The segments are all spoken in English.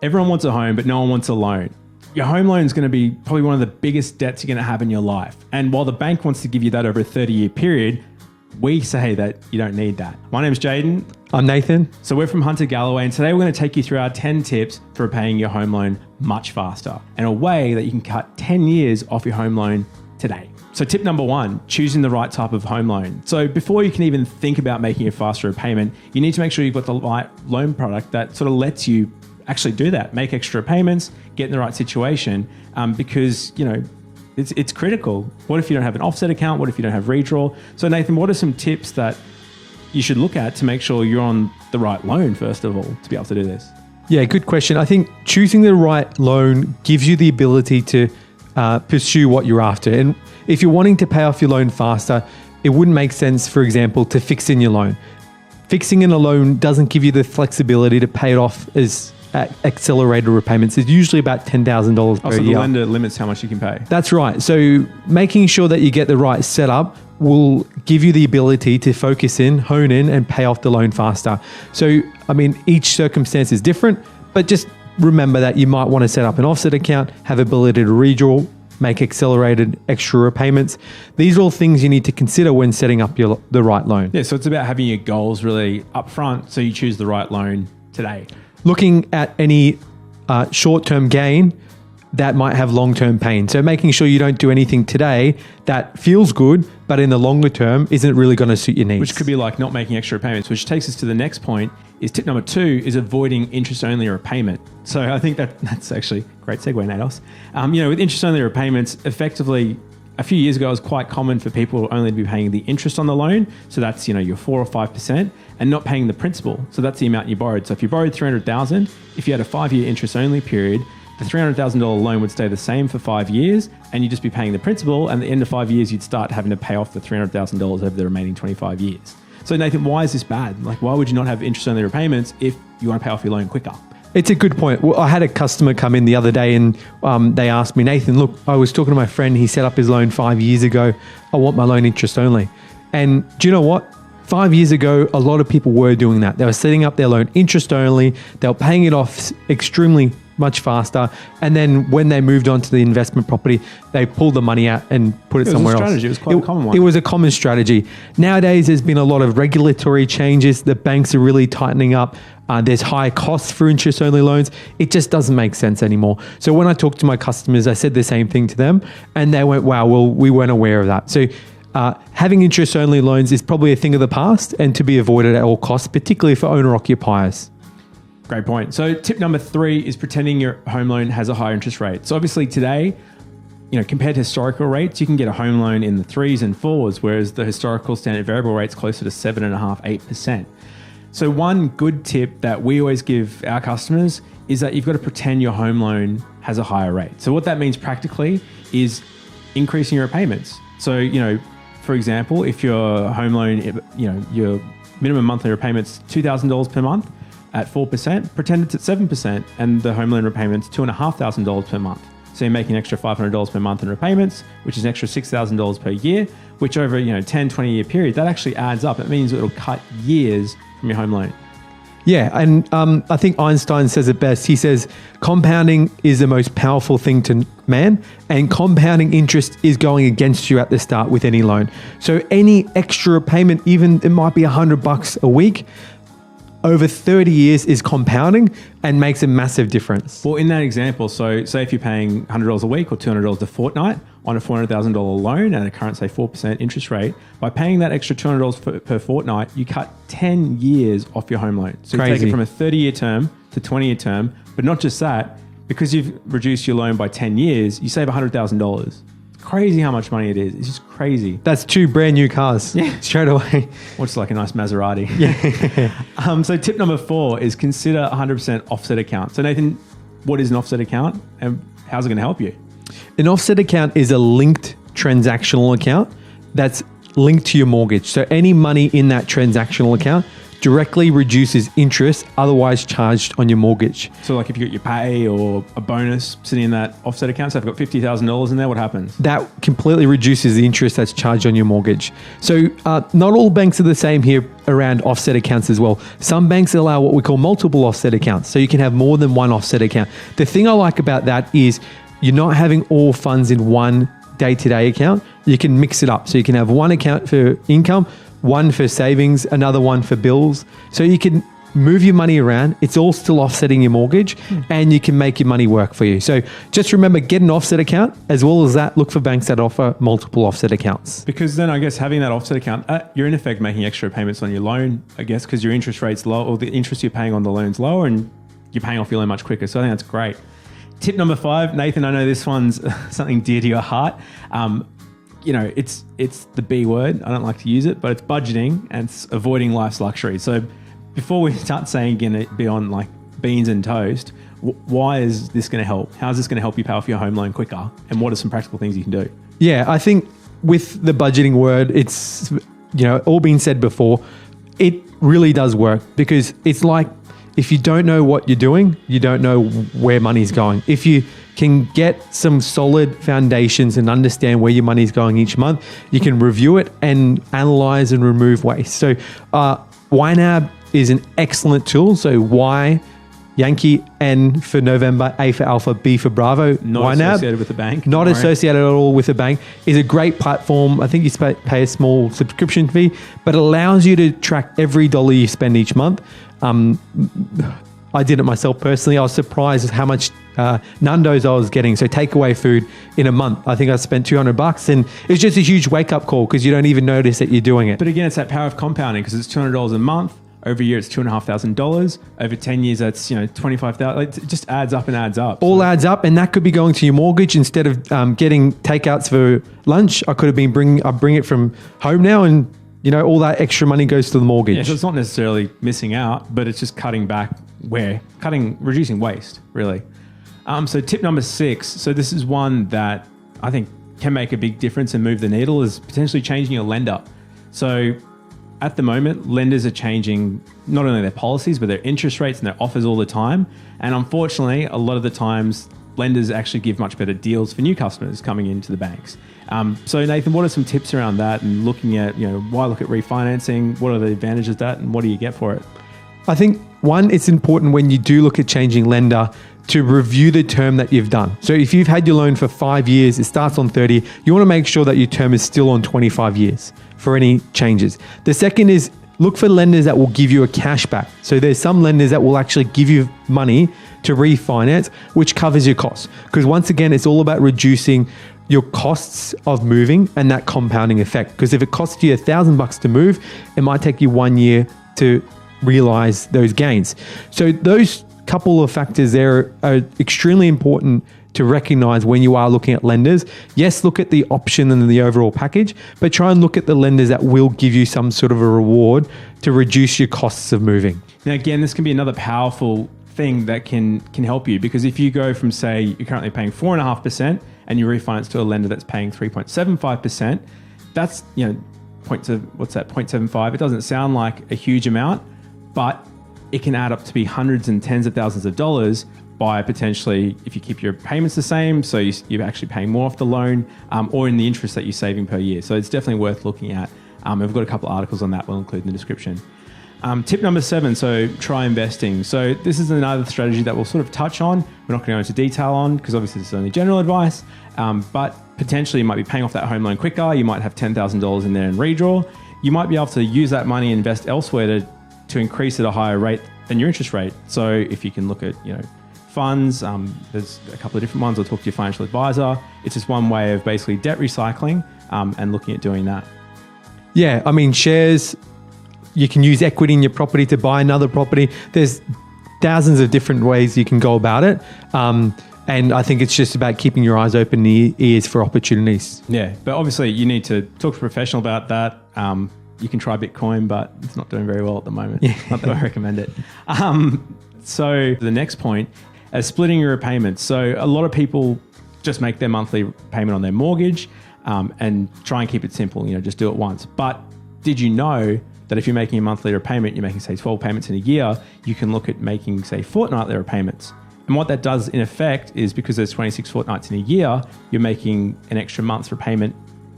Everyone wants a home, but no one wants a loan. Your home loan is going to be probably one of the biggest debts you're going to have in your life. And while the bank wants to give you that over a 30-year period, we say that you don't need that. My name's Jaden. I'm Nathan. So we're from Hunter Galloway, and today we're going to take you through our 10 tips for repaying your home loan much faster and a way that you can cut 10 years off your home loan today. So tip number 1, choosing the right type of home loan. So before you can even think about making a faster repayment, you need to make sure you've got the right loan product that sort of lets you actually do that, make extra payments, get in the right situation, because, you know, it's critical. What if you don't have an offset account? What if you don't have redraw? So Nathan, what are some tips that you should look at to make sure you're on the right loan, first of all, to be able to do this? Yeah, good question. I think choosing the right loan gives you the ability to pursue what you're after. And if you're wanting to pay off your loan faster, it wouldn't make sense, for example, to fix in your loan. Fixing in a loan doesn't give you the flexibility to pay it off as accelerated repayments. It's usually about $10,000 per year. So year. the lender limits how much you can pay. That's right. So making sure that you get the right setup will give you the ability to focus in, hone in, and pay off the loan faster. So, I mean, each circumstance is different, but just remember that you might want to set up an offset account, have ability to redraw, make accelerated extra repayments. These are all things you need to consider when setting up the right loan. Yeah, so it's about having your goals really up front so you choose the right loan today. Looking at any short-term gain that might have long-term pain. So making sure you don't do anything today that feels good, but in the longer term isn't really going to suit your needs. Which could be like not making extra repayments, which takes us to the next point. Is tip number 2 is avoiding interest-only repayment. So I think that's actually a great segue, Natos. With interest-only repayments, effectively, a few years ago, it was quite common for people only to be paying the interest on the loan. So that's, your 4 or 5%, and not paying the principal. So that's the amount you borrowed. So if you borrowed $300,000, if you had a 5-year interest-only period, the $300,000 loan would stay the same for 5 years, and you'd just be paying the principal. And at the end of 5 years, you'd start having to pay off the $300,000 over the remaining 25 years. So Nathan, why is this bad? Like, why would you not have interest-only repayments if you want to pay off your loan quicker? It's a good point. Well, I had a customer come in the other day and they asked me, Nathan, look, I was talking to my friend. He set up his loan 5 years ago. I want my loan interest only. And do you know what? 5 years ago, a lot of people were doing that. They were setting up their loan interest only. They were paying it off extremely much faster. And then when they moved on to the investment property, they pulled the money out and put it somewhere else. It was quite a common one. It was a common strategy. Nowadays, there's been a lot of regulatory changes. The banks are really tightening up. There's high costs for interest-only loans. It just doesn't make sense anymore. So when I talked to my customers, I said the same thing to them, and they went, wow, well, we weren't aware of that. So having interest-only loans is probably a thing of the past and to be avoided at all costs, particularly for owner-occupiers. Great point. So tip number 3 is pretending your home loan has a higher interest rate. So obviously today, compared to historical rates, you can get a home loan in the 3s and 4s, whereas the historical standard variable rate's closer to 7.5%, 8%. So one good tip that we always give our customers is that you've got to pretend your home loan has a higher rate. So what that means practically is increasing your repayments. So, for example, if your home loan, your minimum monthly repayments $2,000 per month at 4%, pretend it's at 7%, and the home loan repayments $2,500 per month. So you're making an extra $500 per month in repayments, which is an extra $6,000 per year, which over 10, 20 year period, that actually adds up. It means it'll cut years from your home loan. Yeah, and I think Einstein says it best. He says, compounding is the most powerful thing to man, and compounding interest is going against you at the start with any loan. So any extra payment, even it might be $100 a week, over 30 years is compounding and makes a massive difference. Well, in that example, so say if you're paying $100 a week or $200 a fortnight on a $400,000 loan at a current, say, 4% interest rate, by paying that extra $200 per fortnight, you cut 10 years off your home loan. So you take it from a 30-year term to 20-year term, but not just that, because you've reduced your loan by 10 years, you save $100,000. Crazy how much money it is. It's just crazy. That's 2 brand new cars. Yeah. Straight away. Or just like a nice Maserati. Yeah. So tip number 4 is consider 100% offset account. So Nathan, what is an offset account and how's it going to help you? An offset account is a linked transactional account that's linked to your mortgage. So any money in that transactional account directly reduces interest otherwise charged on your mortgage. So like if you got your pay or a bonus sitting in that offset account, so if I've got $50,000 in there, what happens? That completely reduces the interest that's charged on your mortgage. So not all banks are the same here around offset accounts as well. Some banks allow what we call multiple offset accounts. So you can have more than one offset account. The thing I like about that is you're not having all funds in one day-to-day account. You can mix it up. So you can have one account for income, one for savings, another one for bills. So you can move your money around. It's all still offsetting your mortgage and you can make your money work for you. So just remember, get an offset account. As well as that, look for banks that offer multiple offset accounts. Because then I guess having that offset account, you're in effect making extra payments on your loan, I guess, because your interest rate's low or the interest you're paying on the loan's lower and you're paying off your loan much quicker. So I think that's great. Tip number 5, Nathan, I know this one's something dear to your heart. It's the B word. I don't like to use it, but it's budgeting and it's avoiding life's luxuries. So before we start saying beyond like beans and toast, why is this going to help? How is this going to help you pay off your home loan quicker? And what are some practical things you can do? Yeah, I think with the budgeting word, it's, all been said before, it really does work because it's like, if you don't know what you're doing, you don't know where money's going. If you can get some solid foundations and understand where your money's going each month, you can review it and analyze and remove waste. So YNAB is an excellent tool. So Y, Yankee, N for November, A for Alpha, B for Bravo. Not YNAB, associated with the bank. Not associated at all with a bank. Is a great platform. I think you pay a small subscription fee, but it allows you to track every dollar you spend each month. I did it myself personally. I was surprised at how much Nando's I was getting. So takeaway food in a month. I think I spent $200 and it's just a huge wake up call because you don't even notice that you're doing it. But again, it's that power of compounding because it's $200 a month. Over a year, it's $2,500. Over 10 years, that's $25,000. It just adds up and adds up. All adds up, and that could be going to your mortgage instead of getting takeouts for lunch. I could have been bring it from home now, and all that extra money goes to the mortgage. Yeah, so it's not necessarily missing out, but it's just cutting back reducing waste, really. So tip number 6. So this is one that I think can make a big difference and move the needle is potentially changing your lender. So at the moment, lenders are changing not only their policies, but their interest rates and their offers all the time. And unfortunately, a lot of the times, lenders actually give much better deals for new customers coming into the banks. So Nathan, what are some tips around that and looking at, why look at refinancing? What are the advantages of that and what do you get for it? I think one, it's important when you do look at changing lender to review the term that you've done. So if you've had your loan for 5 years, it starts on 30, you want to make sure that your term is still on 25 years for any changes. The second is look for lenders that will give you a cashback. So there's some lenders that will actually give you money to refinance, which covers your costs. Because once again, it's all about reducing your costs of moving and that compounding effect. Because if it costs you $1,000 to move, it might take you 1 year to realize those gains. So those couple of factors there are extremely important to recognize when you are looking at lenders. Yes, look at the option and the overall package, but try and look at the lenders that will give you some sort of a reward to reduce your costs of moving. Now, again, this can be another powerful thing that can help you because if you go from, say, you're currently paying 4.5% and you refinance to a lender that's paying 3.75%, that's, what's that, 0.75? It doesn't sound like a huge amount, but it can add up to be hundreds and tens of thousands of dollars by potentially, if you keep your payments the same, so you're actually paying more off the loan, or in the interest that you're saving per year. So it's definitely worth looking at. We've got a couple of articles on that we'll include in the description. Tip number 7, so try investing. So this is another strategy that we'll sort of touch on. We're not going to go into detail on because obviously this is only general advice, but potentially you might be paying off that home loan quicker. You might have $10,000 in there in redraw. You might be able to use that money and invest elsewhere to increase at a higher rate than your interest rate. So if you can look at, funds, there's a couple of different ones. I'll talk to your financial advisor. It's just one way of basically debt recycling and looking at doing that. Yeah, I mean, shares, you can use equity in your property to buy another property. There's thousands of different ways you can go about it. And I think it's just about keeping your eyes open and ears for opportunities. Yeah, but obviously you need to talk to a professional about that. You can try Bitcoin, but it's not doing very well at the moment. Yeah. Not that I recommend it. So the next point is splitting your repayments. So a lot of people just make their monthly payment on their mortgage and try and keep it simple, just do it once. But did you know that if you're making a monthly repayment, you're making, say, 12 payments in a year, you can look at making, say, fortnightly repayments. And what that does in effect is, because there's 26 fortnights in a year, you're making an extra month's repayment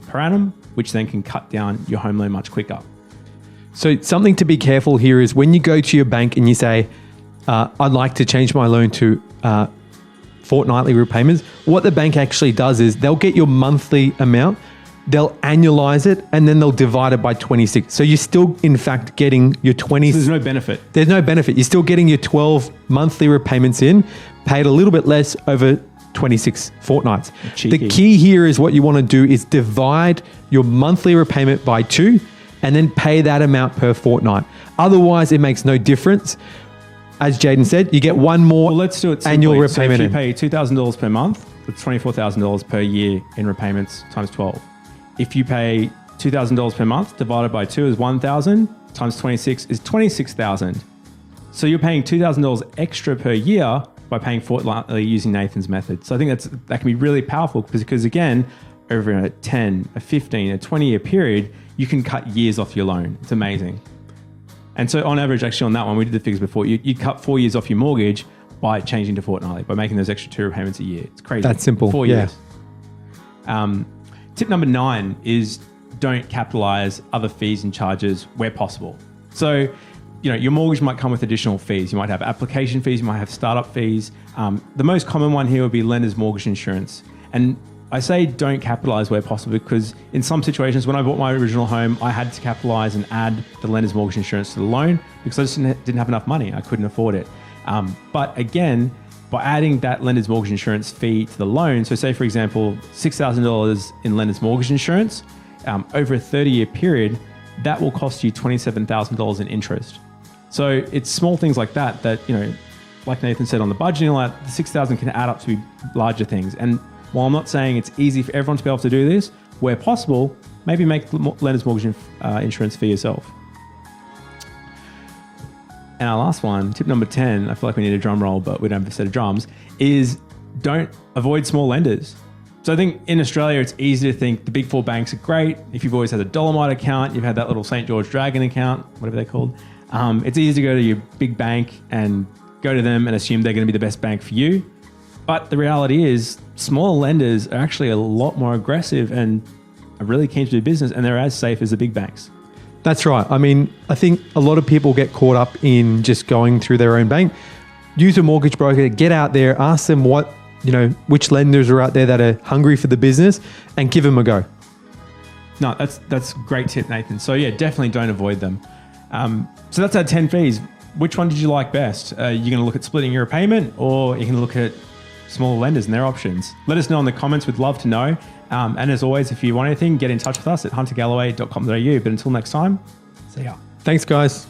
per annum, which then can cut down your home loan much quicker. So something to be careful here is when you go to your bank and you say, I'd like to change my loan to fortnightly repayments, what the bank actually does is they'll get your monthly amount, they'll annualize it, and then they'll divide it by 26. So you're still, in fact, getting your 20. So there's no benefit. There's no benefit. You're still getting your 12 monthly repayments in, paid a little bit less over 26 fortnights. Cheeky. The key here is what you want to do is divide your monthly repayment by 2 and then pay that amount per fortnight. Otherwise, it makes no difference. As Jaden said, you get one more let's do it annual simply. repayment. So if you pay $2,000 per month, that's $24,000 per year in repayments times 12. If you pay $2,000 per month divided by 2 is 1,000 times 26 is 26,000. So you're paying $2,000 extra per year by paying fortnightly using Nathan's method. So I think that can be really powerful because again, over a 10, a 15, a 20-year period, you can cut years off your loan. It's amazing. And so on average, actually on that one, we did the figures before, you cut 4 years off your mortgage by changing to fortnightly, by making those extra 2 repayments a year. It's crazy. That's simple. 4 years. Tip number 9 is don't capitalize other fees and charges where possible. So, your mortgage might come with additional fees. You might have application fees, you might have startup fees. The most common one here would be lender's mortgage insurance. And I say don't capitalize where possible because in some situations, when I bought my original home, I had to capitalize and add the lender's mortgage insurance to the loan because I just didn't have enough money. I couldn't afford it. But again, by adding that lender's mortgage insurance fee to the loan, so say for example, $6,000 in lender's mortgage insurance, over a 30-year period, that will cost you $27,000 in interest. So it's small things like that, like Nathan said on the budgeting, like the 6,000 can add up to be larger things. And while I'm not saying it's easy for everyone to be able to do this, where possible, maybe make lender's mortgage insurance for yourself. And our last one, tip number 10, I feel like we need a drum roll, but we don't have a set of drums, is don't avoid small lenders. So I think in Australia, it's easy to think the big 4 banks are great. If you've always had a Dolomite account, you've had that little St. George Dragon account, whatever they're called. It's easy to go to your big bank and go to them and assume they're going to be the best bank for you. But the reality is smaller lenders are actually a lot more aggressive and are really keen to do business, and they're as safe as the big banks. That's right. I mean, I think a lot of people get caught up in just going through their own bank. Use a mortgage broker, get out there, ask them which lenders are out there that are hungry for the business and give them a go. No, that's a great tip, Nathan. So yeah, definitely don't avoid them. So that's our 10 fees. Which one did you like best? You're going to look at splitting your repayment, or you can look at smaller lenders and their options? Let us know in the comments. We'd love to know. And as always, if you want anything, get in touch with us at huntergalloway.com.au. But until next time, see ya. Thanks, guys.